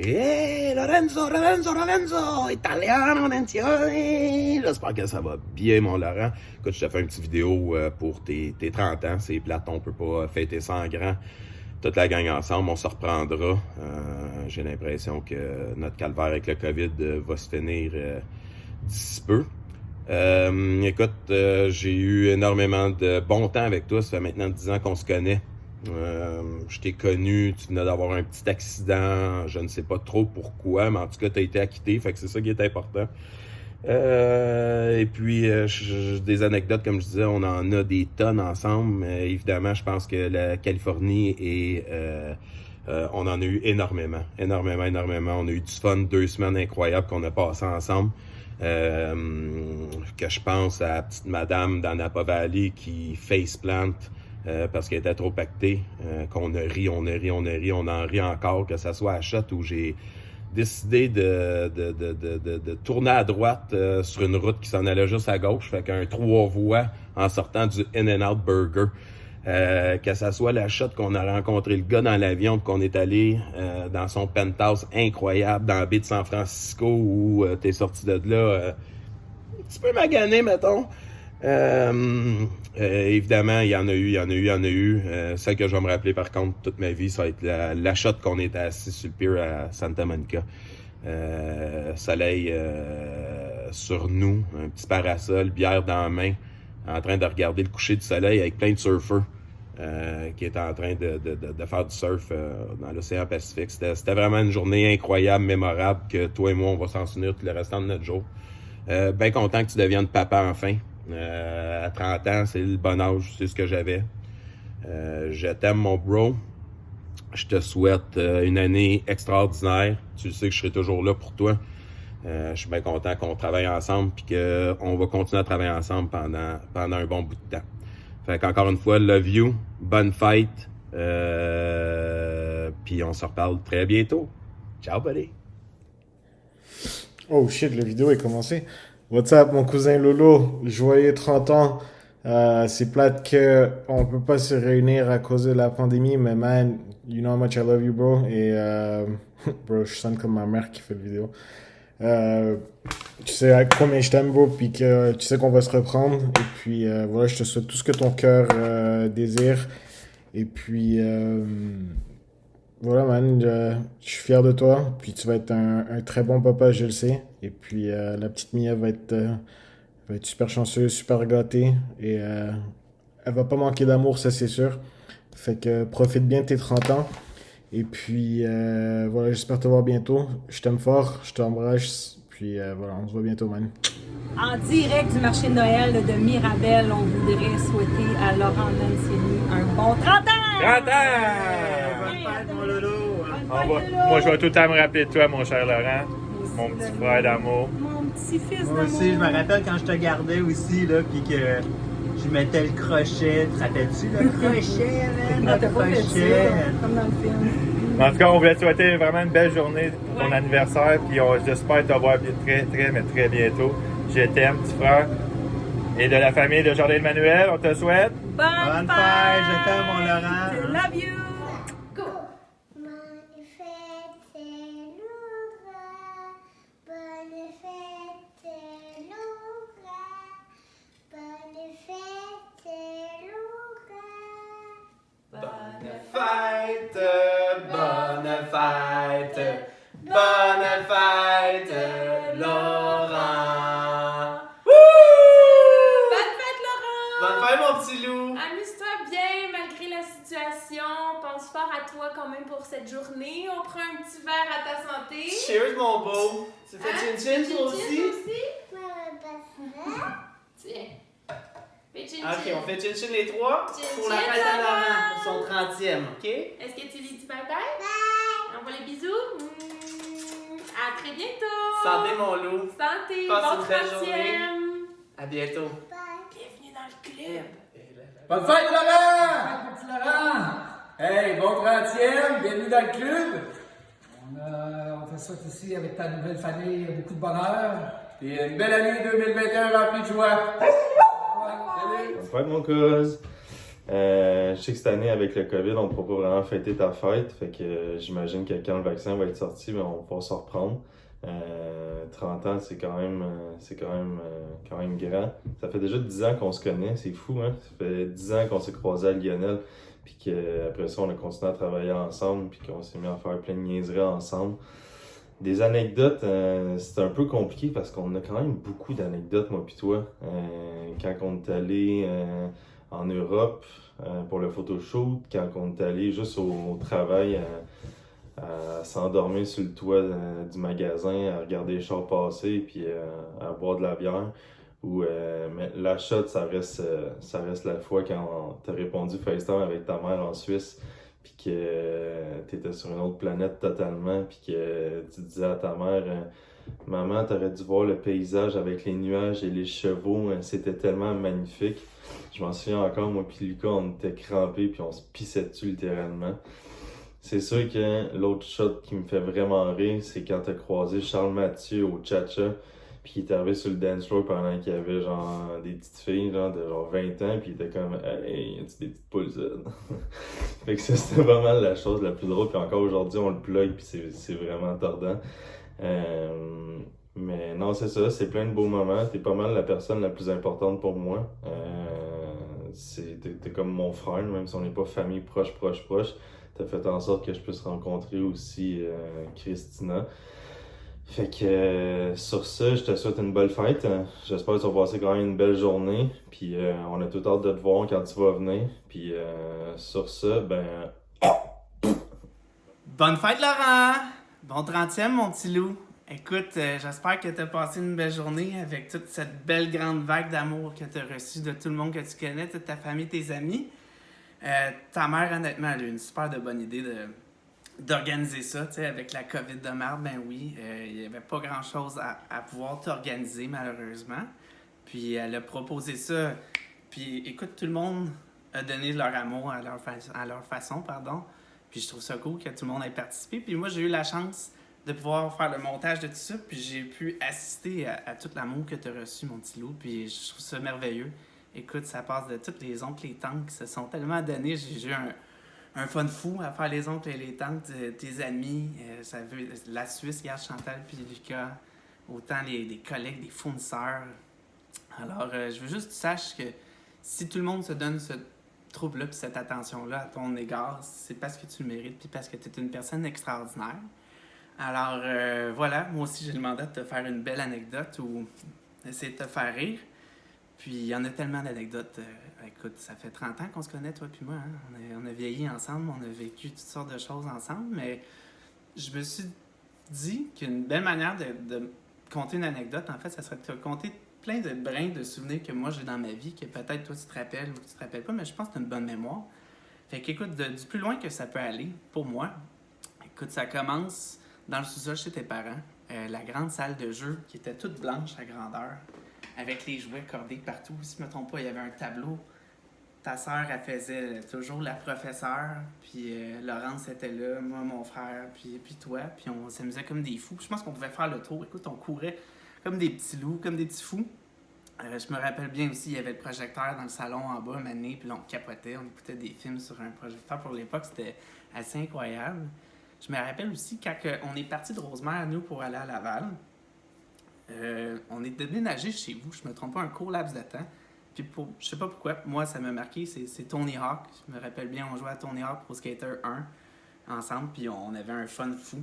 Hey, Lorenzo, italiano, j'espère que ça va bien, mon Laurent. Écoute, je te fais une petite vidéo pour tes 30 ans. C'est plate, on peut pas fêter ça en grand. Toute la gang ensemble, on se reprendra. J'ai l'impression que notre calvaire avec le COVID va se finir d'ici peu. Écoute, j'ai eu énormément de bon temps avec toi. Ça fait maintenant 10 ans qu'on se connaît. Je t'ai connu, tu venais d'avoir un petit accident, je ne sais pas trop pourquoi, mais en tout cas, tu as été acquitté, fait que c'est ça qui est important. Et puis, des anecdotes, comme je disais, on en a des tonnes ensemble. Mais évidemment, je pense que la Californie et on en a eu énormément. On a eu du fun, 2 semaines incroyables qu'on a passées ensemble. Que je pense à la petite madame dans Napa Valley qui faceplant parce qu'elle était trop pactée, qu'on a ri, on en rit encore, que ça soit à Shot où j'ai décidé de tourner à droite sur une route qui s'en allait juste à gauche, fait qu'un 3 voies en sortant du In-N-Out Burger. Que ça soit la shot qu'on a rencontré le gars dans l'avion puis qu'on est allé dans son penthouse incroyable dans la baie de San Francisco où t'es sorti de là un petit peu magané, mettons. Évidemment, il y en a eu. Celle que je vais me rappeler par contre toute ma vie, ça va être la shot qu'on était assis sur le pier à Santa Monica. Soleil sur nous, un petit parasol, bière dans la main, en train de regarder le coucher du soleil avec plein de surfeurs qui étaient en train de faire du surf dans l'océan Pacifique. C'était vraiment une journée incroyable, mémorable, que toi et moi, on va s'en souvenir tout le restant de notre jour. Bien content que tu deviennes papa enfin. À 30 ans, c'est le bon âge, c'est ce que j'avais. Je t'aime, mon bro. Je te souhaite une année extraordinaire. Tu sais que je serai toujours là pour toi. Je suis bien content qu'on travaille ensemble et qu'on va continuer à travailler ensemble pendant un bon bout de temps. Fait qu'encore une fois, love you, bonne fête, puis on se reparle très bientôt. Ciao, buddy! Oh shit, la vidéo est commencée. What's up, mon cousin Lolo? Joyeux 30 ans. C'est plate que on peut pas se réunir à cause de la pandémie, mais man, you know how much I love you, bro. Et bro, je sonne comme ma mère qui fait la vidéo. Tu sais à combien je t'aime, bro, puis que tu sais qu'on va se reprendre. Et puis voilà, je te souhaite tout ce que ton cœur désire. Et puis voilà, man, je suis fier de toi. Puis tu vas être un très bon papa, je le sais. Et puis la petite Mia va être super chanceuse, super gâtée. Et elle va pas manquer d'amour, ça c'est sûr. Fait que profite bien de tes 30 ans. Et puis voilà, j'espère te voir bientôt. Je t'aime fort, je t'embrasse. Puis voilà, on se voit bientôt, man. En direct du marché de Noël de Mirabel, on voudrait souhaiter à Laurent Mancini un bon 30 ans! 30 ans! Bonne fête, mon Lolo! Moi, je vais tout le temps me rappeler de toi, mon cher Laurent. Mon petit frère d'amour. Mon petit-fils d'amour. Moi aussi, je me rappelle quand je te gardais aussi, là, puis que je mettais le crochet. Te rappelles-tu, le crochet, man? Non, Le t'as pas fait crochet. ça, comme dans le film. En tout cas, on voulait te souhaiter vraiment une belle journée, ton anniversaire, puis j'espère te voir très bientôt. Je t'aime, petit frère. Et de la famille de Jardin Emmanuel, on te souhaite. Bonne fête, je t'aime, mon Laurent. I love you! Bonne fête, Laura. Bonne fête, Laura. Bonne fête, Laura. Bonne fête, Laurent! Bonne fête, Laurent! Bonne fête, mon petit loup! Amuse-toi bien malgré la situation. Pense fort à toi quand même pour cette journée. On prend un petit verre à ta santé. Cheers, mon beau! Tu fais chin-chin, toi aussi? Tiens. Fais chin-chin. Ok, on fait chin-chin les trois pour la Chin-chin, fête à Laurent. Laurent, pour son 30e, ok? Est-ce que tu lui dis bye-bye? Envoie les bisous. À très bientôt. Santé, mon loup! Santé. Passe Bon une belle journée. 30e. À bientôt! Bienvenue dans le club. Bonne fête, Laurent! Bonne fête, petit Laurent! Hey, bon 30e, bienvenue dans le club! On te souhaite aussi avec ta nouvelle famille beaucoup de bonheur. Et une belle année 2021 remplie de joie! Salut! Bonne fête, mon cause. Je sais que cette année, avec le COVID, on ne pourra pas vraiment fêter ta fête. Fait que j'imagine que quand le vaccin va être sorti, ben, on va pouvoir se reprendre. 30 ans, quand même grand. Ça fait déjà 10 ans qu'on se connaît, c'est fou, hein? Ça fait 10 ans qu'on s'est croisés à Lionel, puis qu'après ça, on a continué à travailler ensemble, puis qu'on s'est mis à faire plein de niaiseries ensemble. Des anecdotes, c'est un peu compliqué parce qu'on a quand même beaucoup d'anecdotes, moi pis toi. Quand on est allé en Europe pour le photoshoot, quand on est allé juste au travail à s'endormir sur le toit du magasin, à regarder les chars passer, puis à boire de la bière. Mais la shot, ça reste la fois quand t'as répondu FaceTime avec ta mère en Suisse, puis que t'étais sur une autre planète totalement, puis que tu disais à ta mère Maman, t'aurais dû voir le paysage avec les nuages et les chevaux, c'était tellement magnifique. Je m'en souviens encore, moi puis Lucas, on était crampés, puis on se pissait dessus littéralement. C'est sûr que l'autre shot qui me fait vraiment rire, c'est quand t'as croisé Charles Mathieu au Cha-Cha, puis il est arrivé sur le dance floor pendant qu'il y avait genre des petites filles genre de genre 20 ans, puis il était comme Hey, y a-tu des petites poules ça? Fait que ça, c'était pas mal la chose la plus drôle, puis encore aujourd'hui on le plug, puis c'est vraiment tordant. Mais non, c'est ça, c'est plein de beaux moments. T'es pas mal la personne la plus importante pour moi. T'es comme mon frère, même si on n'est pas famille proche. T'as fait en sorte que je puisse rencontrer aussi Christina. Fait que sur ça, je te souhaite une belle fête. J'espère que tu vas passer quand même une belle journée. Puis on a tout hâte de te voir quand tu vas venir. Puis sur ça, ben... Bonne fête, Laurent! Bon 30e, mon petit loup. Écoute, j'espère que tu as passé une belle journée avec toute cette belle grande vague d'amour que tu as reçue de tout le monde que tu connais, toute ta famille, tes amis. Ta mère, honnêtement, elle a eu une super de bonne idée d'organiser ça, tu sais, avec la COVID de merde, ben oui, il n'y avait pas grand-chose à pouvoir t'organiser, malheureusement. Puis elle a proposé ça, puis écoute, tout le monde a donné leur amour à leur façon, pardon. Puis je trouve ça cool que tout le monde ait participé. Puis moi, j'ai eu la chance de pouvoir faire le montage de tout ça, puis j'ai pu assister à tout l'amour que tu as reçu, mon petit loup, puis je trouve ça merveilleux. Écoute, ça passe de tous les oncles et les tantes qui se sont tellement donnés. J'ai eu un fun fou à faire les oncles et les tantes, tes amis, la Suisse, regarde Chantal puis Lucas, autant des collègues, des fournisseurs. Alors, je veux juste que tu saches que si tout le monde se donne ce trouble-là puis cette attention-là à ton égard, c'est parce que tu le mérites puis parce que tu es une personne extraordinaire. Alors, voilà, moi aussi, j'ai demandé de te faire une belle anecdote ou essayer de te faire rire. Puis, il y en a tellement d'anecdotes. Écoute, ça fait 30 ans qu'on se connaît, toi puis moi. Hein? On a vieilli ensemble, on a vécu toutes sortes de choses ensemble, mais je me suis dit qu'une belle manière de conter une anecdote, en fait, ça serait de te conter plein de brins de souvenirs que moi j'ai dans ma vie, que peut-être toi tu te rappelles ou que tu te rappelles pas, mais je pense que tu as une bonne mémoire. Fait qu'écoute, du plus loin que ça peut aller, pour moi, écoute, ça commence dans le sous-sol chez tes parents, la grande salle de jeu qui était toute blanche à grandeur, avec les jouets cordés partout. Si je me trompe pas, il y avait un tableau. Ta sœur, elle faisait toujours la professeure, puis Laurence était là, moi, mon frère, puis toi, puis on s'amusait comme des fous. Je pense qu'on pouvait faire le tour. Écoute, on courait comme des petits loups, comme des petits fous. Je me rappelle bien aussi, il y avait le projecteur dans le salon en bas, mané, puis là, on capotait, on écoutait des films sur un projecteur. Pour l'époque, c'était assez incroyable. Je me rappelle aussi, quand on est parti de Rosemère, nous, pour aller à Laval, on est déménagé chez vous, je me trompe pas, un court laps de temps. Puis je sais pas pourquoi, moi, ça m'a marqué, c'est Tony Hawk. Je me rappelle bien, on jouait à Tony Hawk Pro Skater 1 ensemble, puis on avait un fun fou.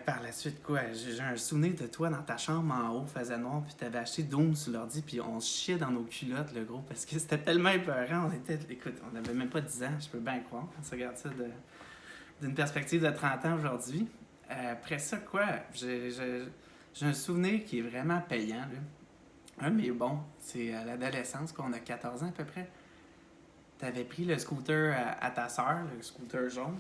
Par la suite, quoi, j'ai un souvenir de toi dans ta chambre en haut, faisait noir, puis t'avais acheté Doom sur l'ordi, puis on se chiait dans nos culottes, le gros, parce que c'était tellement épeurant. Écoute, on avait même pas 10 ans, je peux bien croire. On se regarde ça d'une perspective de 30 ans aujourd'hui. Après ça, quoi, j'ai un souvenir qui est vraiment payant, là. Mais bon, c'est à l'adolescence, qu'on a 14 ans à peu près. T'avais pris le scooter à ta sœur, le scooter jaune,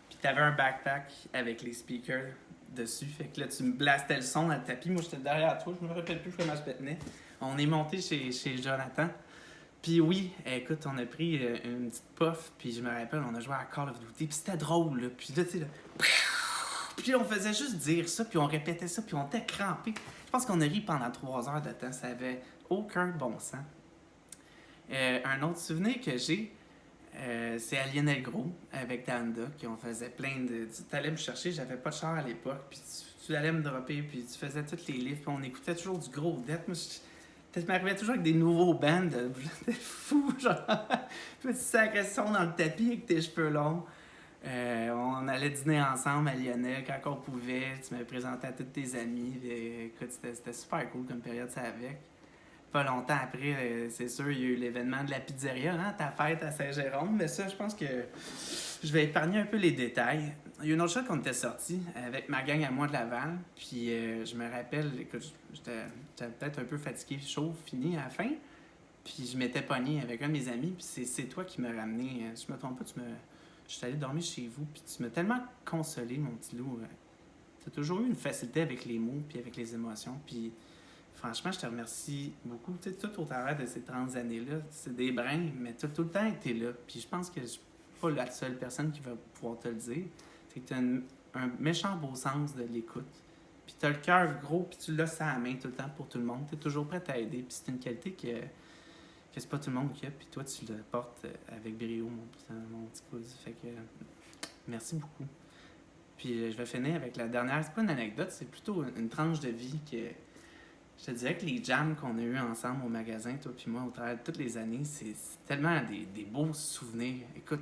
puis t'avais un backpack avec les speakers dessus. Fait que là, tu me blastais le son dans le tapis. Moi, j'étais derrière toi, je me rappelle plus comment je me tenais. On est monté chez Jonathan. Puis oui, écoute, on a pris une petite puff, puis je me rappelle, on a joué à Call of Duty, puis c'était drôle, là. Puis là, tu sais, là... Puis on faisait juste dire ça, puis on répétait ça, puis on était crampés. Je pense qu'on a ri pendant 3 heures de temps. Ça avait aucun bon sens. Un autre souvenir que j'ai, c'est à Lionel Gros avec Danda, qui on faisait plein de. Tu allais me chercher, j'avais pas de char à l'époque, puis tu allais me dropper, puis tu faisais tous les livres, puis on écoutait toujours du gros death. Moi, je m'arrivais toujours avec des nouveaux bands, j'étais fou, genre. Petit sac à son dans le tapis avec tes cheveux longs. On allait dîner ensemble à Lionel quand on pouvait. Tu me présentais à tous tes amis. Écoute, c'était super cool comme période, ça avec. Pas longtemps après, c'est sûr, il y a eu l'événement de la pizzeria, hein, ta fête à Saint-Jérôme. Mais ça, je pense que je vais épargner un peu les détails. Il y a une autre chose qu'on était sortis avec ma gang à moi de Laval. Puis je me rappelle, écoute, j'étais peut-être un peu fatigué, chaud, fini à la fin. Puis je m'étais pogné avec un de mes amis. Puis c'est toi qui m'as ramené. Je me trompe pas, je suis allé dormir chez vous. Puis tu m'as tellement consolé, mon petit loup. Tu as toujours eu une facilité avec les mots puis avec les émotions. Puis franchement, je te remercie beaucoup. Tu sais, tout au travers de ces 30 années-là, c'est des brins, mais tout le temps été là. Puis je pense que je suis pas la seule personne qui va pouvoir te le dire. C'est que tu as un méchant beau sens de l'écoute. Puis tu as le cœur gros, puis tu l'as ça à la main tout le temps pour tout le monde. Tu es toujours prêt à aider. Puis c'est une qualité que c'est pas tout le monde qui a. Puis toi, tu le portes avec brio, mon petit cousin. Fait que merci beaucoup. Puis je vais finir avec la dernière. C'est pas une anecdote, c'est plutôt une tranche de vie que je te dirais que les jams qu'on a eus ensemble au magasin, toi puis moi, au travers de toutes les années, c'est tellement des beaux souvenirs. Écoute,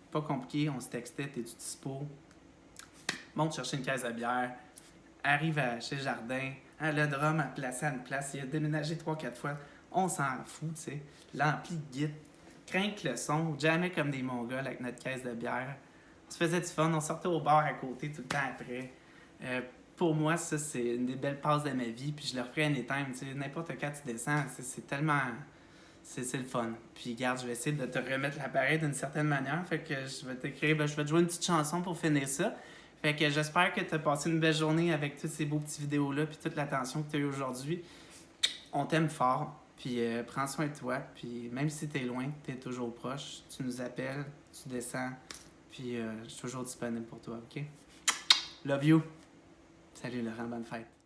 pas compliqué, on se textait, t'es-tu dispo? Monte chercher une caisse de bière, arrive chez Jardin, hein, le drum a placé à une place, il a déménagé 3-4 fois, on s'en fout, tu sais. L'ampli de guide, crinque le son, jamais comme des mongols avec notre caisse de bière. On se faisait du fun, on sortait au bar à côté tout le temps après. Pour moi, ça, c'est une des belles passes de ma vie. Puis je le referai anytime. Tu sais, n'importe quand tu descends, c'est tellement... C'est le fun. Puis garde, je vais essayer de te remettre l'appareil d'une certaine manière. Fait que je vais t'écrire... je vais te jouer une petite chanson pour finir ça. Fait que j'espère que tu as passé une belle journée avec tous ces beaux petits vidéos-là puis toute l'attention que tu as eue aujourd'hui. On t'aime fort. Puis prends soin de toi. Puis même si tu es loin, tu es toujours proche. Tu nous appelles, tu descends. Puis je suis toujours disponible pour toi, OK? Love you! Salut Laurent, bonne fête.